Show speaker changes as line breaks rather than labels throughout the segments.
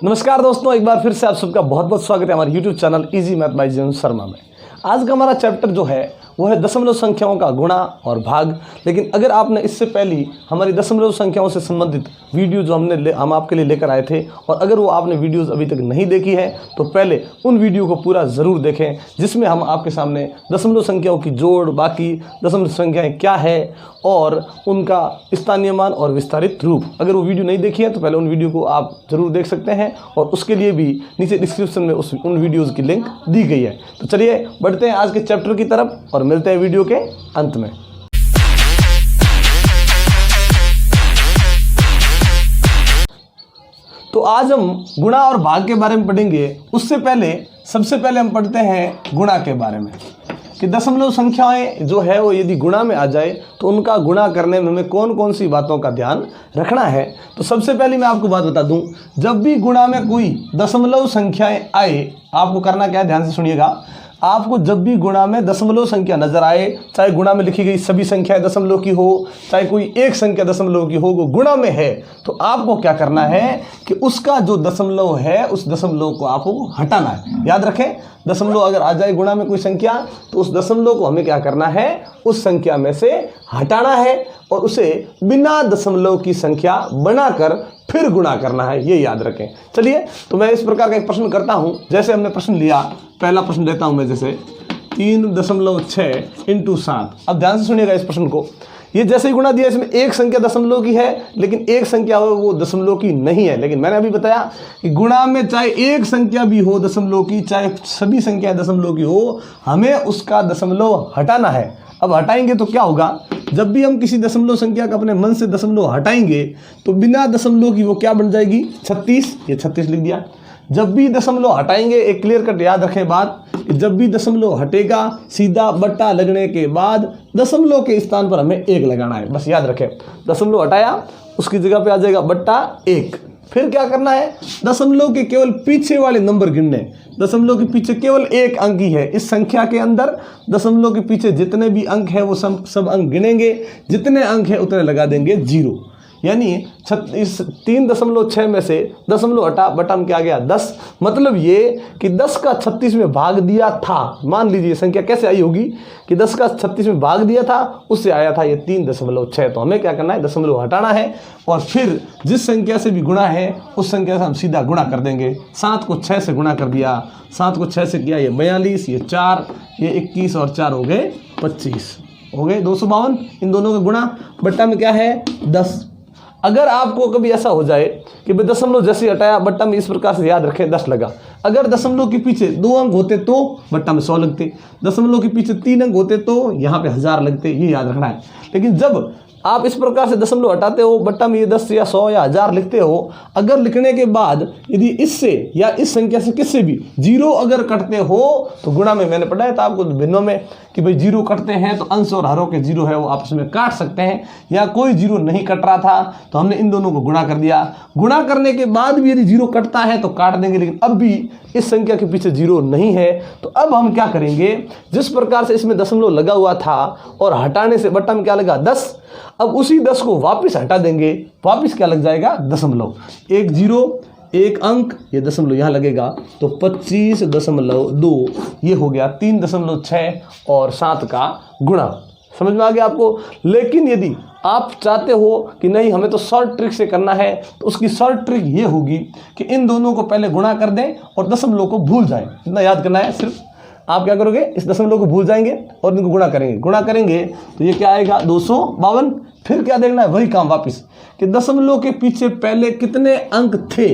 नमस्कार दोस्तों, एक बार फिर से आप सबका बहुत बहुत स्वागत है हमारे YouTube channel easy math bye जीवन शर्मा में। आज का हमारा चैप्टर जो है वो है दशमलव संख्याओं का गुणा और भाग। लेकिन अगर आपने इससे पहले हमारी दशमलव संख्याओं से संबंधित वीडियो जो हम आपके लिए लेकर आए थे, और अगर वो आपने वीडियोस अभी तक नहीं देखी है तो पहले उन वीडियो को पूरा ज़रूर देखें, जिसमें हम आपके सामने दशमलव संख्याओं की जोड़, बाकी दशमलव संख्याएँ क्या है और उनका स्थानीय मान और विस्तारित रूप। अगर वो वीडियो नहीं देखी है तो पहले उन वीडियो को आप ज़रूर देख सकते हैं, और उसके लिए भी नीचे डिस्क्रिप्शन में उन वीडियोज़ की लिंक दी गई है। तो चलिए बढ़ते हैं आज के चैप्टर की तरफ और मिलते हैं वीडियो के अंत में। तो आज हम गुणा और भाग के बारे में पढ़ेंगे। उससे पहले सबसे पहले हम पढ़ते हैं गुणा के बारे में कि दशमलव संख्याएं जो है वो यदि गुणा में आ जाए तो उनका गुणा करने में हमें कौन कौन सी बातों का ध्यान रखना है। तो सबसे पहले मैं आपको बात बता दूं, जब भी गुणा में कोई दशमलव संख्याएं आए, आपको करना क्या है, ध्यान से सुनिएगा। आपको जब भी गुणा में दशमलव संख्या नजर आए, चाहे गुणा में लिखी गई सभी संख्याएं दशमलव की हो, चाहे कोई एक संख्या दशमलव की हो, वो गुणा में है, तो आपको क्या करना है कि उसका जो दशमलव है उस दशमलव को आपको हटाना है। याद रखें, दशमलव अगर आ जाए गुणा में कोई संख्या तो उस दशमलव को हमें क्या करना है, उस संख्या में से हटाना है और उसे बिना दशमलव की संख्या बनाकर फिर गुणा करना है, ये याद रखें। चलिए, तो मैं इस प्रकार का एक प्रश्न करता हूं। जैसे हमने प्रश्न लिया, पहला प्रश्न लेता हूं मैं, जैसे 3.6 × 7। अब ध्यान से सुनिएगा इस प्रश्न को। ये जैसे ही गुणा दिया, इसमें एक संख्या दशमलव की है, लेकिन एक संख्या वो दशमलव की नहीं है। लेकिन मैंने अभी बताया कि गुणा में चाहे एक संख्या भी हो दशमलव की, चाहे सभी संख्याएं दशमलव की हो, हमें उसका दशमलव हटाना है। अब हटाएंगे तो क्या होगा, जब भी हम किसी दशमलव संख्या का अपने मन से दशमलव हटाएंगे तो बिना दशमलव की वो क्या बन जाएगी, 36। ये 36 लिख दिया। जब भी दशमलव हटाएंगे, एक क्लियर कट याद रखें बात, कि जब भी दशमलव हटेगा सीधा बट्टा लगने के बाद दशमलव के स्थान पर हमें 1 लगाना है। बस याद रखें, दशमलव हटाया, उसकी जगह पे आ जाएगा बट्टा 1। फिर क्या करना है, दशमलव के केवल पीछे वाले नंबर गिनने। दशमलव के पीछे केवल एक अंक ही है इस संख्या के अंदर। दशमलव के पीछे जितने भी अंक है वो सब अंक गिनेंगे, जितने अंक है उतने लगा देंगे 0। यानी इस 3.6 में से दशमलव हटा, बटा में क्या आ गया, 10। मतलब ये कि 10 का 36 में भाग दिया था। मान लीजिए संख्या कैसे आई होगी कि 10 का 36 में भाग दिया था, उससे आया था ये 3.6। तो हमें क्या करना है, दशमलव हटाना है और फिर जिस संख्या से भी गुणा है उस संख्या से हम सीधा गुणा कर देंगे। 7 को 6 से गुणा कर दिया, 7 को 6 से किया, ये 42, ये 4, ये 21 और 4 हो गए 25, हो गए 252। इन दोनों का गुणा, बट्टा में क्या है, 10। अगर आपको कभी ऐसा हो जाए कि भाई दशमलव जैसे हटाया, बट्टा में इस प्रकार से याद रखें 10 लगा। अगर दशमलव के पीछे 2 अंक होते तो बट्टा में 100 लगते, दशमलव के पीछे 3 अंक होते तो यहाँ पे 1000 लगते, ये याद रखना है। लेकिन जब आप इस प्रकार से दशमलव हटाते हो, बट्टा में ये 10 या 100 या 1000 लिखते हो, अगर लिखने के बाद यदि इससे या इस संख्या से किससे भी 0 अगर कटते हो तो गुणा में मैंने पढ़ाया था आपको भिन्नों में कि भाई 0 कटते हैं तो अंश और हरों के 0 है वो आपस में काट सकते हैं, या कोई 0 नहीं कट रहा था तो हमने इन दोनों को गुणा कर दिया। गुणा करने के बाद भी यदि 0 कटता है तो काट देंगे, लेकिन अब भी इस संख्या के पीछे 0 नहीं है। तो अब हम क्या करेंगे, जिस प्रकार से इसमें दशमलव लगा हुआ था और हटाने से बट्टा में क्या लगा, 10। अब उसी 10 को वापस हटा देंगे, वापस क्या लग जाएगा, दशमलव। 1 0 1 अंक, ये दशमलव यहाँ लगेगा तो 25.2, ये हो गया 3.6 और 7 का गुणा। समझ में आ गया आपको। लेकिन यदि आप चाहते हो कि नहीं हमें तो शॉर्ट ट्रिक से करना है, तो उसकी शॉर्ट ट्रिक ये होगी कि इन दोनों को पहले गुणा कर दें और दशमलव को भूल जाएं। इतना याद करना है सिर्फ। आप क्या करोगे, इस दशमलव को भूल जाएंगे और इनको गुणा करेंगे। गुणा करेंगे तो ये क्या आएगा, 252। फिर क्या देखना है, वही काम वापस कि दशमलव के पीछे पहले कितने अंक थे,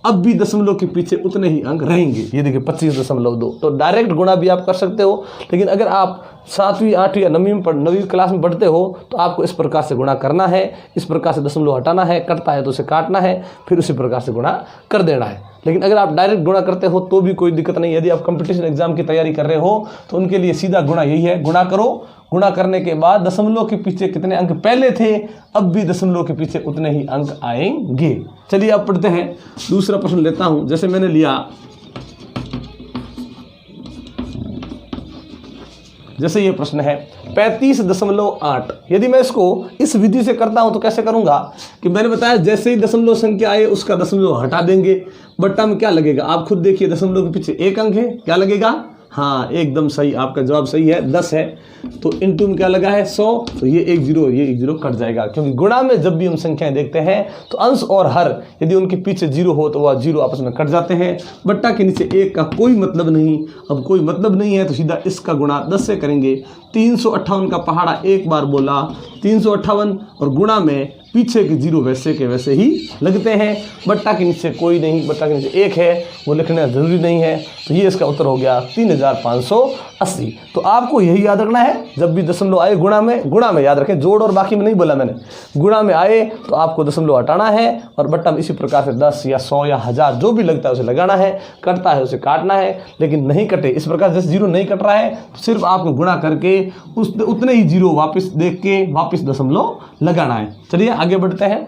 अब भी दशमलव के पीछे उतने ही अंक रहेंगे। ये देखिए 25.2। तो डायरेक्ट गुणा भी आप कर सकते हो, लेकिन अगर आप 7वीं 8वीं या 9वीं क्लास में पढ़ते हो तो आपको इस प्रकार से गुणा करना है, इस प्रकार से दशमलव हटाना है, कटता है तो उसे काटना है, फिर उसी प्रकार से गुणा कर देना है। लेकिन अगर आप डायरेक्ट गुणा करते हो तो भी कोई दिक्कत नहीं। यदि आप कंपटीशन एग्जाम की तैयारी कर रहे हो तो उनके लिए सीधा गुणा यही है, गुणा करो। गुणा करने के बाद दशमलव के पीछे कितने अंक पहले थे, अब भी दशमलव के पीछे उतने ही अंक आएंगे। चलिए अब पढ़ते हैं, दूसरा प्रश्न लेता हूं। जैसे मैंने लिया जैसे ये प्रश्न है 35.8। यदि मैं इसको इस विधि से करता हूं तो कैसे करूंगा कि मैंने बताया जैसे ही दशमलव संख्या आए उसका दशमलव हटा देंगे, बट्टा में क्या लगेगा आप खुद देखिए, दशमलव के पीछे एक अंक है, क्या लगेगा, हाँ एकदम सही, आपका जवाब सही है, 10 है। तो इनटू में क्या लगा है 100, तो ये एक जीरो कट जाएगा, क्योंकि गुणा में जब भी हम संख्याएं देखते हैं तो अंश और हर यदि उनके पीछे जीरो हो तो वह जीरो आपस में कट जाते हैं। बट्टा के नीचे एक का कोई मतलब नहीं, अब कोई मतलब नहीं है तो सीधा इसका गुणा 10 से करेंगे। 358 का पहाड़ा एक बार बोला, 358, और गुणा में पीछे के जीरो वैसे के वैसे ही लगते हैं। बट्टा के नीचे कोई नहीं, बट्टा के नीचे एक है, वो लिखना जरूरी नहीं है, तो ये इसका उत्तर हो गया 3580। तो आपको यही याद रखना है, जब भी दशमलव आए गुणा में याद रखें, जोड़ और बाकी में नहीं बोला मैंने, गुणा में आए तो आपको दशमलव हटाना है और बट्टा में इसी प्रकार से 10 या 100 या 1000 जो भी लगता है उसे लगाना है, कटता है उसे काटना है, लेकिन नहीं कटे इस प्रकार जैसे जीरो नहीं कट रहा है तो सिर्फ आपको गुणा करके उतने ही जीरो वापस देख के वापस दशमलव लगाना है। चलिए आगे बढ़ते हैं।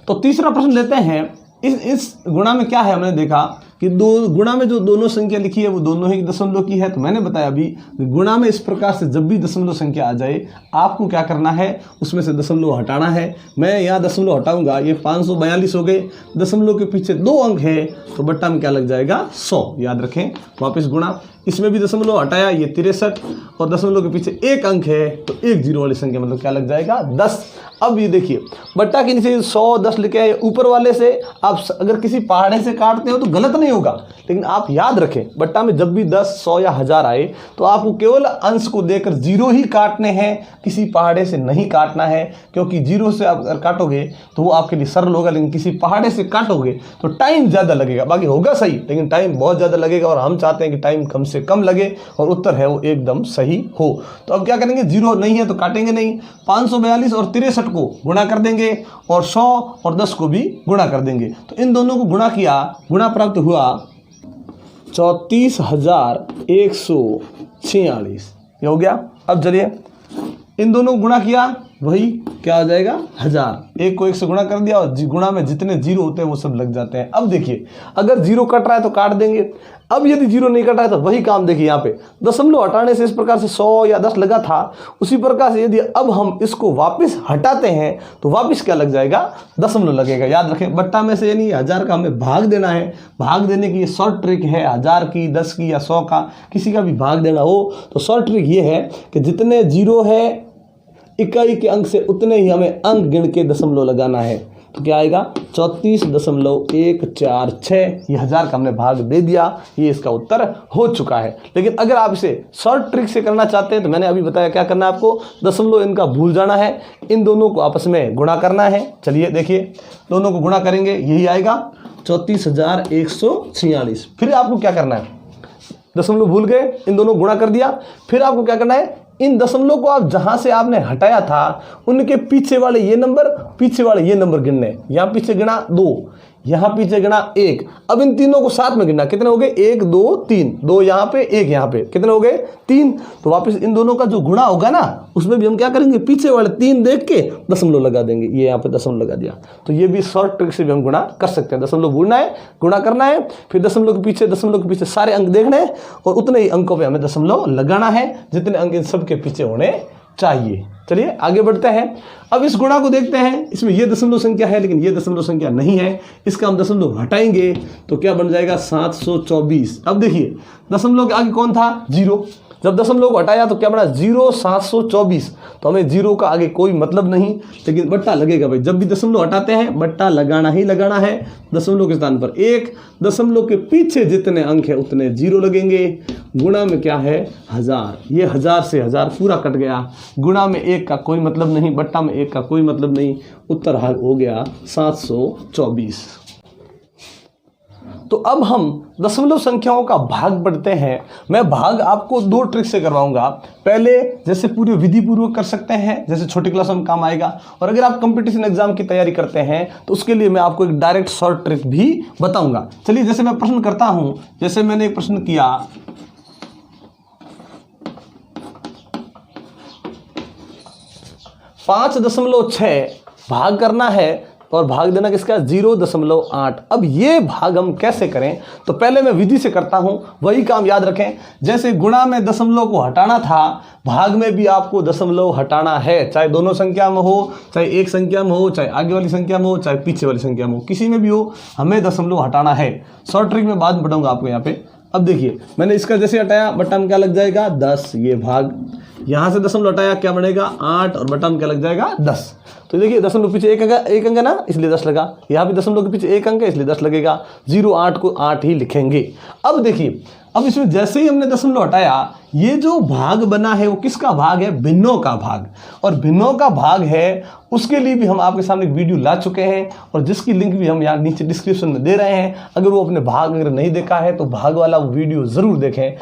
तो तीसरा प्रश्न लेते हैं। इस गुणा में क्या है, हमने देखा कि दो गुणा में जो दोनों संख्या लिखी है वो दोनों ही दशमलव की है। तो मैंने बताया अभी गुणा में इस प्रकार से जब भी दशमलव संख्या आ जाए आपको क्या करना है, उसमें से दशमलव हटाना है। मैं यहाँ दशमलव हटाऊंगा, ये 542 हो गए, दशमलव के पीछे 2 अंक है तो बट्टा में क्या लग जाएगा 100, याद रखें। वापस गुणा, इसमें भी दशमलव हटाया, ये 63, और दशमलव के पीछे 1 अंक है तो एक जीरो वाली संख्या मतलब क्या लग जाएगा 10। अब ये देखिए बट्टा के नीचे 100 10 लिखे आए, ऊपर वाले से आप अगर किसी पहाड़े से काटते हो तो गलत नहीं होगा, लेकिन आप याद रखें बट्टा में जब भी 10 100 या 1000 आए तो आपको केवल अंश को देकर जीरो ही काटने हैं, किसी पहाड़े से नहीं काटना है, क्योंकि जीरो से आप अगर काटोगे तो वो आपके लिए सरल होगा, लेकिन किसी पहाड़े से काटोगे तो टाइम ज़्यादा लगेगा। बाकी होगा सही लेकिन टाइम बहुत ज़्यादा लगेगा, और हम चाहते हैं कि टाइम कम से कम लगे और उत्तर है वो एकदम सही हो। तो अब क्या करेंगे, जीरो नहीं है तो काटेंगे नहीं, 542 और 63 को गुणा कर देंगे और 100 और 10 को भी गुणा कर देंगे। तो इन दोनों को गुणा किया, गुणा प्राप्त हुआ 34,146, ये हो गया। अब चलिए इन दोनों को गुणा किया, वही क्या हो जाएगा 1000, एक को 1 से गुणा कर दिया और गुणा में जितने जीरो होते हैं वो सब लग जाते हैं। अब देखिए अगर जीरो कट रहा है तो काट देंगे, अब यदि जीरो नहीं कट रहा है तो वही काम देखिए, यहाँ पे दशमलव हटाने से इस प्रकार से 100 या 10 लगा था, उसी प्रकार से यदि अब हम इसको वापस हटाते हैं तो वापस क्या लग जाएगा, दशमलव लगेगा। याद रखें बट्टा में से यानी 1000 का हमें भाग देना है, भाग देने की ये शॉर्ट ट्रिक है, 1000 की 10 की या 100 का किसी का भी भाग देना हो तो शॉर्ट ट्रिक ये है कि जितने जीरो है इकाई के अंक से उतने ही हमें अंक गिन के दशमलव लगाना है। तो क्या आएगा 34.146, ये 1000 का हमने भाग दे दिया, ये इसका उत्तर हो चुका है। लेकिन अगर आप इसे शॉर्ट ट्रिक से करना चाहते हैं तो मैंने अभी बताया क्या करना है आपको, दशमलव इनका भूल जाना है, इन दोनों को आपस में गुणा करना है। चलिए देखिए दोनों को गुणा करेंगे, यही आएगा 34,146। फिर आपको क्या करना है, दशमलव भूल गए, इन दोनों गुणा कर दिया, फिर आपको क्या करना है, इन दशमलव को आप जहां से आपने हटाया था उनके पीछे वाले ये नंबर, पीछे वाले ये नंबर गिनने। यहाँ पीछे गिना 2, यहाँ पीछे गिना 1, अब इन तीनों को साथ में गिनना, कितने हो गए 1 2 3, 2 यहाँ पे 1 यहाँ पे, कितने हो गए 3। तो वापस इन दोनों का जो गुणा होगा ना उसमें भी हम क्या करेंगे, पीछे वाले 3 देख के दशमलव लगा देंगे, ये यहाँ पे दशमलव लगा दिया। तो ये भी शॉर्ट ट्रिक से भी हम गुणा कर सकते हैं, दशमलव भूलना है, गुणा करना है, फिर दशमलव के पीछे सारे अंक देखने हैं और उतने ही अंकों पर हमें दशमलव लगाना है जितने अंक इन सबके पीछे होने चाहिए। चलिए आगे बढ़ते हैं। अब इस गुणा को देखते हैं, इसमें ये दशमलव संख्या है लेकिन ये दशमलव संख्या नहीं है, इसका हम दशमलव हटाएंगे तो क्या बन जाएगा 724। अब देखिए दशमलव के आगे कौन था, जीरो, जब दशमलव को हटाया तो क्या बना 0 724, तो हमें जीरो का आगे कोई मतलब नहीं, लेकिन बट्टा लगेगा भाई, जब भी दशमलव हटाते हैं बट्टा लगाना ही लगाना है। दशमलव के स्थान पर 1, दशमलव के पीछे जितने अंक है उतने जीरो लगेंगे। गुणा में क्या है 1000, ये 1000 से 1000 पूरा कट गया, गुणा में 1 का कोई मतलब नहीं, बट्टा में 1 का कोई मतलब नहीं, उत्तर हो गया 724। तो अब हम दशमलव संख्याओं का भाग पढ़ते हैं। मैं भाग आपको 2 ट्रिक से करवाऊंगा, पहले जैसे पूरी विधि पूर्वक कर सकते हैं, जैसे छोटी क्लास में काम आएगा, और अगर आप कंपटीशन एग्जाम की तैयारी करते हैं तो उसके लिए मैं आपको एक डायरेक्ट शॉर्ट ट्रिक भी बताऊंगा। चलिए जैसे मैं प्रश्न करता हूं, जैसे मैंने एक प्रश्न किया 5.6 भाग करना है और भाग देना किसका 0.8। अब ये भाग हम कैसे करें, तो पहले मैं विधि से करता हूं, वही काम याद रखें। जैसे गुणा में दशमलव को हटाना था, भाग में भी आपको दशमलव हटाना है, चाहे दोनों संख्या में हो, चाहे एक संख्या में हो, चाहे आगे वाली संख्या में हो, चाहे पीछे वाली संख्या में हो, किसी में भी हो, हमें दशमलव हटाना है। शॉर्ट ट्रिक में बाद में बताऊंगा आपको। यहाँ पे अब देखिए, मैंने इसका जैसे हटाया, बट्टा में क्या लग जाएगा 10, ये भाग, यहाँ से दशमलव हटाया क्या बनेगा 8, और बट्टा में क्या लग जाएगा 10। तो देखिए दशमलव पीछे एक अंक है ना, इसलिए 10 लगा। यहाँ भी दशमलव के पीछे एक अंक है, इसलिए 10 लगेगा। 0.8 को 8 ही लिखेंगे। अब देखिए, अब इसमें जैसे ही हमने दशमलव हटाया, ये जो भाग बना है वो किसका भाग है, भिन्नों का भाग। और भिन्नों का भाग है, उसके लिए भी हम आपके सामने एक वीडियो ला चुके हैं, और जिसकी लिंक भी हम यहाँ नीचे डिस्क्रिप्शन में दे रहे हैं। अगर वो अपने भाग अगर नहीं देखा है तो भाग वाला वो वीडियो ज़रूर देखें,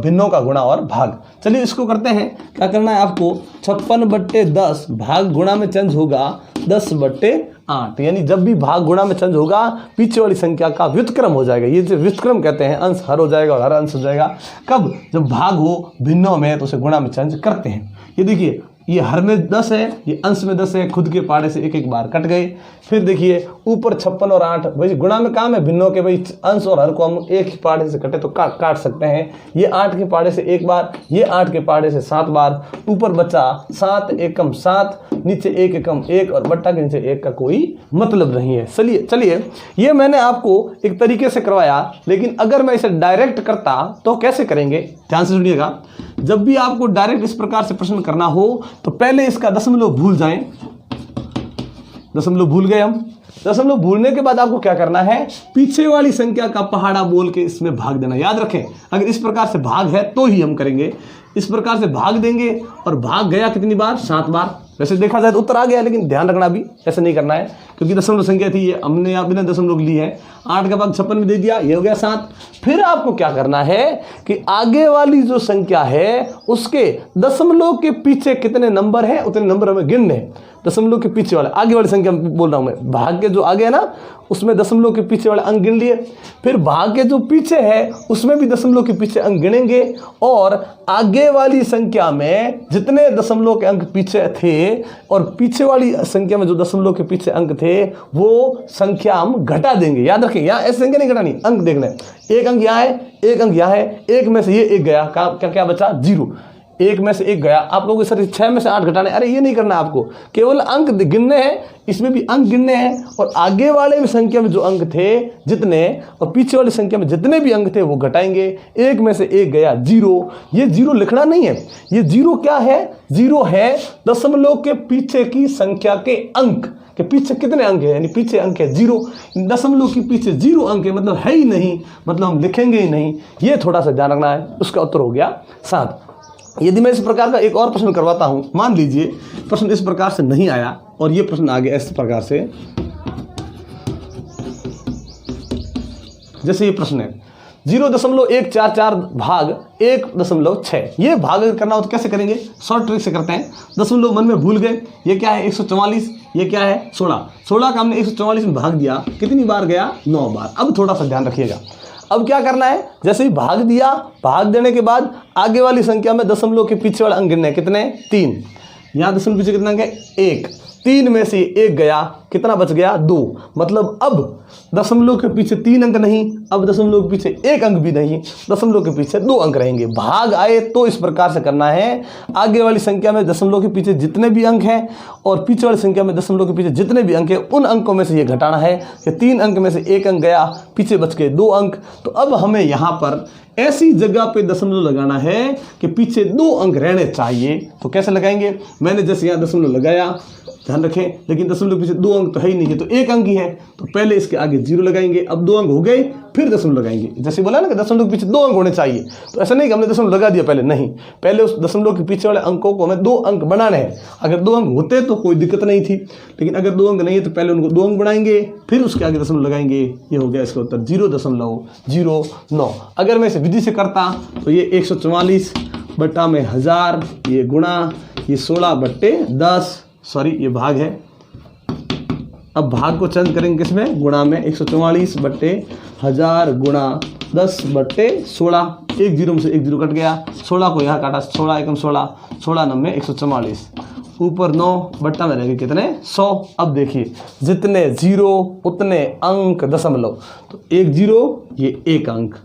भिन्नों का गुणा और भाग। चलिए इसको करते हैं। क्या करना है आपको, 56/10 भाग गुणा में चेंज होगा 10/8, यानी जब भी भाग गुणा में चेंज होगा पीछे वाली संख्या का व्युत्क्रम हो जाएगा। ये जो व्युत्क्रम कहते हैं, अंश हर हो जाएगा और हर अंश हो जाएगा। कब, जब भाग हो भिन्नों में तो उसे गुणा में चेंज करते हैं। ये देखिए, ये हर में 10 है, ये अंश में 10 है, खुद के पाड़े से एक एक बार कट गए। फिर देखिए ऊपर 56 और 8, भाई गुणा में काम है भिन्नों के, भाई अंश और हर को हम एक ही पाड़े से कटे तो काट सकते हैं। ये 8 के पाड़े से एक बार, ये 8 के पाड़े से 7 बार, ऊपर बचा 7 एकम 7, नीचे 1 एकम 1, और बट्टा के नीचे 1 का कोई मतलब नहीं है। चलिए ये मैंने आपको एक तरीके से करवाया, लेकिन अगर मैं इसे डायरेक्ट करता तो कैसे करेंगे, ध्यान से सुनिएगा। जब भी आपको डायरेक्ट इस प्रकार से प्रश्न करना हो तो पहले इसका दशमलव भूल जाएं। दशमलव भूल गए हम। दशमलव भूलने के बाद आपको क्या करना है, पीछे वाली संख्या का पहाड़ा बोल के इसमें भाग देना। याद रखें, अगर इस प्रकार से भाग है तो ही हम करेंगे। इस प्रकार से भाग देंगे, और भाग गया कितनी बार, 7 बार। वैसे देखा जाए तो उत्तर आ गया, लेकिन ध्यान रखना भी ऐसे नहीं करना है, क्योंकि दशमलव संख्या थी ये, हमने यहाँ बिना दशमलव ली है। 8 का भाग 56 में दे दिया, ये हो गया 7। फिर आपको क्या करना है कि आगे वाली जो संख्या है उसके दशमलव के पीछे कितने नंबर हैं उतने नंबर हमें गिनने हैं। दशमलव के पीछे वाले, आगे वाली संख्या बोल रहा हूँ मैं, भाग के जो आगे है ना उसमें दशमलव के पीछे वाले अंक गिन लिए। फिर भाग के जो पीछे है उसमें भी दशमलव के पीछे अंक गिनेंगे, और आगे वाली संख्या में जितने दशमलव के अंक पीछे थे और पीछे वाली संख्या में जो दशमलव के पीछे अंक थे वो संख्या हम घटा देंगे। याद रखें, यहाँ ऐसी संख्या नहीं घटानी, अंक देखना है। एक अंक यहाँ है, एक अंक यहाँ है, एक में से ये एक गया, क्या बचा 0। एक में से एक गया। आप लोगों सर 6 में से 8 घटाने, अरे ये नहीं करना आपको, केवल अंक गिनने हैं, इसमें भी अंक गिनने हैं, और आगे वाले में संख्या में जो अंक थे जितने और पीछे वाली संख्या में जितने भी अंक थे वो घटाएंगे। एक में से एक गया 0, ये 0 लिखना नहीं है। ये 0 क्या है, 0 है दशमलव के पीछे की संख्या के अंक के पीछे कितने अंक है, यानी पीछे अंक है 0। दशमलव के पीछे 0 अंक है, मतलब है ही नहीं, मतलब हम लिखेंगे ही नहीं। ये थोड़ा सा ध्यान रखना है। उसका उत्तर हो गया 7। यदि मैं इस प्रकार का एक और प्रश्न करवाता हूं, मान लीजिए प्रश्न इस प्रकार से नहीं आया और ये प्रश्न आ गया इस प्रकार से, जैसे ये प्रश्न है 0.144 भाग 1.6। ये भाग करना हो तो कैसे करेंगे, शॉर्ट ट्रिक से करते हैं। दशमलव मन में भूल गए, ये क्या है 144, ये क्या है 16 का हमने 144 में भाग दिया, कितनी बार गया 9 बार। अब थोड़ा सा ध्यान रखिएगा, अब क्या करना है, जैसे ही भाग दिया, भाग देने के बाद आगे वाली संख्या में दशमलव के पीछे वाले अंक गिनने, कितने 3। यहाँ दशमलव पीछे कितना अंक है 1, 3 में से 1 गया, कितना बच गया 2। मतलब अब दशमलव के पीछे 3 अंक नहीं, अब दशमलव के पीछे 1 अंक भी नहीं, दशमलव के पीछे 2 अंक रहेंगे। भाग आए तो इस प्रकार से करना है, आगे वाली संख्या में दशमलव के पीछे जितने भी अंक हैं और पीछे वाली संख्या में दशमलव के पीछे जितने भी अंक हैं उन अंकों में से ये घटाना है कि 3 अंक में से 1 अंक गया, पीछे बच गए 2 अंक। तो अब हमें यहाँ पर ऐसी जगह पे दशमलव लगाना है कि पीछे 2 अंक रहने चाहिए। तो कैसे लगाएंगे, मैंने जैसे यहाँ दशमलव लगाया, ध्यान रखें, लेकिन दशमलव पीछे 2 अंक तो है ही नहीं है, तो 1 अंक ही है, तो पहले इसके आगे 0 लगाएंगे। अब 2 अंक हो गए, फिर दशमलव लगाएंगे। जैसे बोला ना कि दशमलव के पीछे 2 अंक होने चाहिए, तो ऐसा नहीं कि हमने दशमलव लगा दिया पहले, नहीं, पहले उस दशमलव के पीछे वाले अंकों को हमें 2 अंक बनाने हैं। अगर 2 अंक होते तो कोई दिक्कत नहीं थी, लेकिन अगर 2 अंक नहीं है तो पहले उनको 2 अंक बनाएंगे, फिर उसके आगे दशमलव लगाएंगे। ये हो गया इसका उत्तर 0.09। अगर मैं इसे विधि से करता तो ये 144 बटा में 1000, ये गुणा, ये 16/10, सॉरी ये भाग है। अब भाग को चेंज करेंगे किसमें, गुणा में। 144/1000 गुणा 10/16, एक 0 में से एक 0 कट गया, 16 को यहाँ काटा, 16 एकम 16, 16 9 में 144, ऊपर 9 बट्टा में रहेंगे कितने 100। अब देखिए जितने जीरो उतने अंक दशमलव, तो एक जीरो ये एक अंक,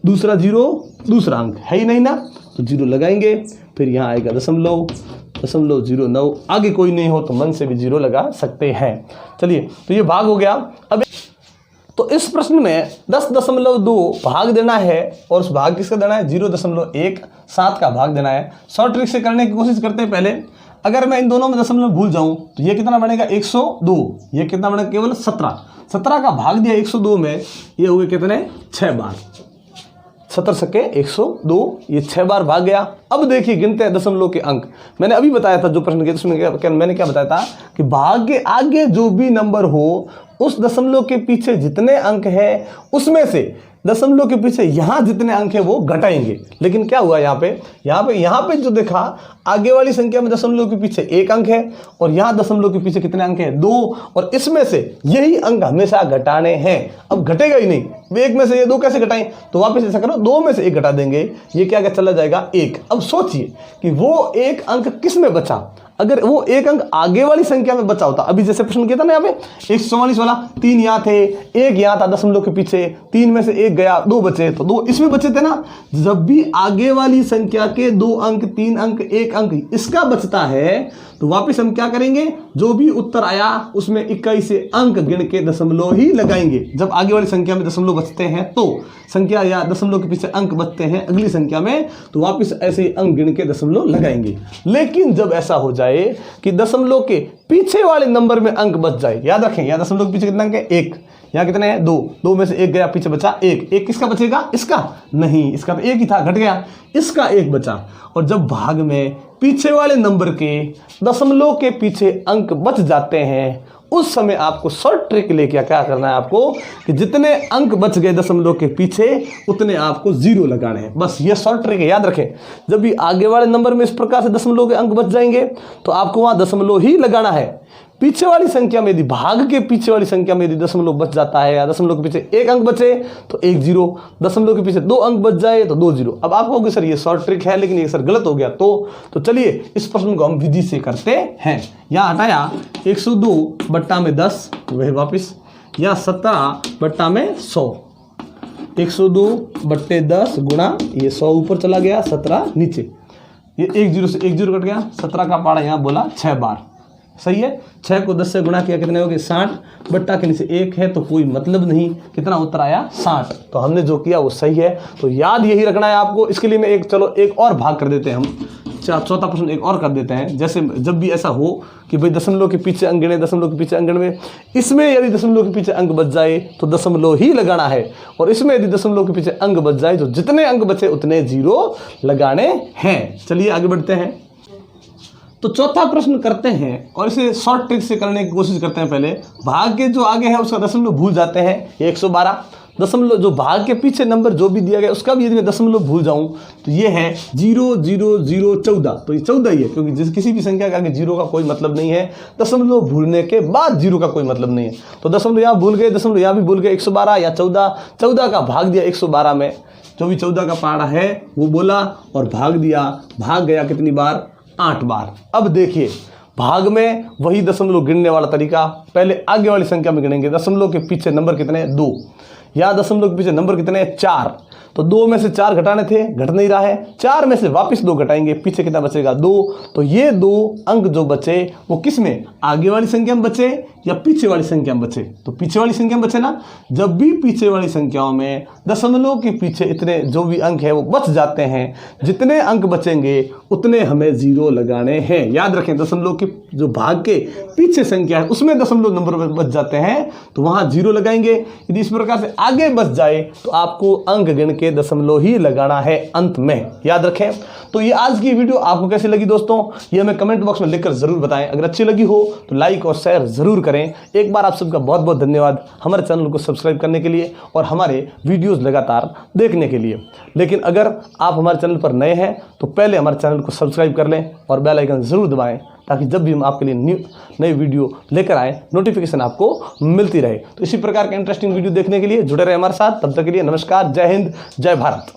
दूसरा जीरो दूसरा अंक है ही नहीं ना, तो जीरो लगाएंगे, फिर यहाँ आएगा दशमलव, 0.09, आगे कोई नहीं हो तो मन से भी जीरो लगा सकते हैं। चलिए तो ये भाग हो गया। अब तो इस प्रश्न में 10.2 भाग देना है और उस भाग किसका देना है 0.17 का भाग देना है। शॉर्ट ट्रिक से करने की कोशिश करते हैं। पहले अगर मैं इन दोनों में दशमलव भूल जाऊं तो ये कितना बनेगा 102, ये कितना बनेगा केवल 17 का भाग दिया 102 में, ये हुए कितने 6 बार, 70 सके 102, ये 6 बार भाग गया। अब देखिए गिनते हैं दशमलव के अंक। मैंने अभी बताया था जो प्रश्न किया उसमें मैंने क्या बताया था कि भाग के आगे जो भी नंबर हो उस दशमलव के पीछे जितने अंक है उसमें से दशमलव के पीछे यहाँ जितने अंक है वो घटाएंगे। लेकिन क्या हुआ यहाँ पे जो देखा आगे वाली संख्या में दशमलव के पीछे एक अंक है और यहाँ दशमलव के पीछे कितने अंक है 2, और इसमें से यही अंक हमेशा घटाने हैं। अब घटेगा ही नहीं, एक में से ये 2 कैसे घटाएं, तो वापस ऐसा करो 2 में से 1 घटा देंगे, ये क्या चला जाएगा 1। अब सोचिए कि वो एक अंक किस में बचा, अगर वो एक अंक आगे वाली संख्या में बचा होता, अभी जैसे प्रश्न किया था ना यहाँ पे 144 वाला, 3 यहाँ थे 1 यहाँ था दशमलव के पीछे, 3 में से 1 गया 2 बचे, तो 2 इसमें बचे थे ना। जब भी आगे वाली संख्या के 2 अंक 3 अंक 1 अंक इसका बचता है तो वापस हम क्या करेंगे, जो भी उत्तर आया उसमें 21 से अंक गिन के दशमलव ही लगाएंगे। जब आगे वाली संख्या में दशमलव बचते हैं तो संख्या या दशमलव के पीछे अंक बचते हैं अगली संख्या में, तो वापस ऐसे ही अंक गिन के दशमलव लगाएंगे। लेकिन जब ऐसा हो जाए कि दशमलव के पीछे वाले नंबर में अंक बच जाए, याद रखें यहाँ दशमलव के पीछे कितना अंक है 1, यहाँ कितने हैं 2 में से 1 गया पीछे बचा 1 किसका बचेगा, इसका नहीं, इसका तो 1 ही था घट गया, इसका 1 बचा। और जब भाग में पीछे वाले नंबर के दशमलव के पीछे अंक बच जाते हैं उस समय आपको शॉर्ट ट्रिक लेके क्या करना है आपको कि जितने अंक बच गए दशमलव के पीछे उतने आपको 0 लगाने हैं। बस ये शॉर्ट ट्रिक है, याद रखें। जब भी आगे वाले नंबर में इस प्रकार से दशमलव के अंक बच जाएंगे तो आपको वहां दशमलव ही लगाना है। पीछे वाली संख्या में यदि भाग के पीछे वाली संख्या में यदि दशमलव बच जाता है या दशमलव के पीछे 1 अंक बचे तो 1 0, दशमलव के पीछे 2 अंक बच जाए तो 2 0। अब आप कहोगे सर ये शॉर्ट ट्रिक है लेकिन ये सर गलत हो गया, तो चलिए इस प्रश्न को हम विधि से करते हैं। यहाँ हटाया 102 बट्टा में 10 वह वापिस, यहाँ 17 बट्टा में 100, 102 बट्टे 10 गुणा ये 100 ऊपर चला गया 17 नीचे, ये 1 0 से 1 0 कट गया, 17 का पारा यहाँ बोला 6 बार, सही है। 6 को 10 से गुणा किया कितने हो गए 60, बट्टा के नीचे 1 है तो कोई मतलब नहीं, कितना उत्तर आया 60। तो हमने जो किया वो सही है, तो याद यही रखना है आपको। इसके लिए मैं एक और भाग कर देते हैं हम, चौथा प्रश्न एक और कर देते हैं। जैसे जब भी ऐसा हो कि भाई दशमलव के पीछे अंक गिने, दशमलव के पीछे अंक गिने, इसमें यदि दशमलव के पीछे अंक बच जाए तो दशमलव ही लगाना है, और इसमें यदि दशमलव के पीछे अंक बच जाए तो जितने अंक बचे उतने 0 लगाने हैं। चलिए आगे बढ़ते हैं। तो चौथा प्रश्न करते हैं और इसे शॉर्ट ट्रिक से करने की कोशिश करते हैं। पहले भाग के जो आगे है उसका दशमलव भूल जाते हैं, 112 दशमलव, जो भाग के पीछे नंबर जो भी दिया गया उसका भी यदि मैं दशमलव भूल जाऊं तो ये है 0 0 0 14, तो ये 14 ही है, क्योंकि किसी भी संख्या के आगे 0 का कोई मतलब नहीं है, दशमलव भूलने के बाद 0 का कोई मतलब नहीं है। तो दशमलव यहाँ भूल गए, दशमलव यहाँ भी भूल गए, 112 या 14 का भाग दिया 112 में, जो भी 14 का पारा है वो बोला और भाग दिया, भाग गया कितनी बार 8 बार। अब देखिए भाग में वही दशमलव गिनने वाला तरीका, पहले आगे वाली संख्या में गिनेंगे, दशमलव के पीछे नंबर कितने हैं 2, यहाँ दशमलव के पीछे नंबर कितने हैं 4, तो 2 में से 4 घटाने थे, घट नहीं रहा है, 4 में से वापस 2 घटाएंगे, पीछे कितना बचेगा 2, तो ये 2 अंक जो बचे वो किस में, आगे वाली संख्या में बचे या पीछे वाली संख्या में बचे, तो पीछे वाली संख्या में बचे ना। जब भी पीछे वाली संख्याओं में दशमलव के पीछे इतने जो भी अंक है वो बच जाते हैं, जितने अंक बचेंगे उतने हमें 0 लगाने हैं। याद रखें दशमलव के जो भाग के पीछे संख्या है उसमें दशमलव नंबर बच जाते हैं तो वहाँ 0 लगाएंगे। यदि इस प्रकार से आगे बच जाए तो आपको अंक गिन के दशमलव ही लगाना है अंत में, याद रखें। तो ये आज की वीडियो आपको कैसी लगी दोस्तों, ये हमें कमेंट बॉक्स में लिखकर जरूर बताएं। अगर अच्छी लगी हो तो लाइक और शेयर जरूर करें। एक बार आप सबका बहुत बहुत धन्यवाद हमारे चैनल को सब्सक्राइब करने के लिए और हमारे वीडियोस लगातार देखने के लिए। लेकिन अगर आप हमारे चैनल पर नए हैं तो पहले हमारे चैनल को सब्सक्राइब कर लें और बेल आइकन जरूर दबाएं, ताकि जब भी हम आपके लिए नई वीडियो लेकर आएँ नोटिफिकेशन आपको मिलती रहे। तो इसी प्रकार के इंटरेस्टिंग वीडियो देखने के लिए जुड़े रहे हमारे साथ। तब तक के लिए नमस्कार, जय हिंद, जय भारत।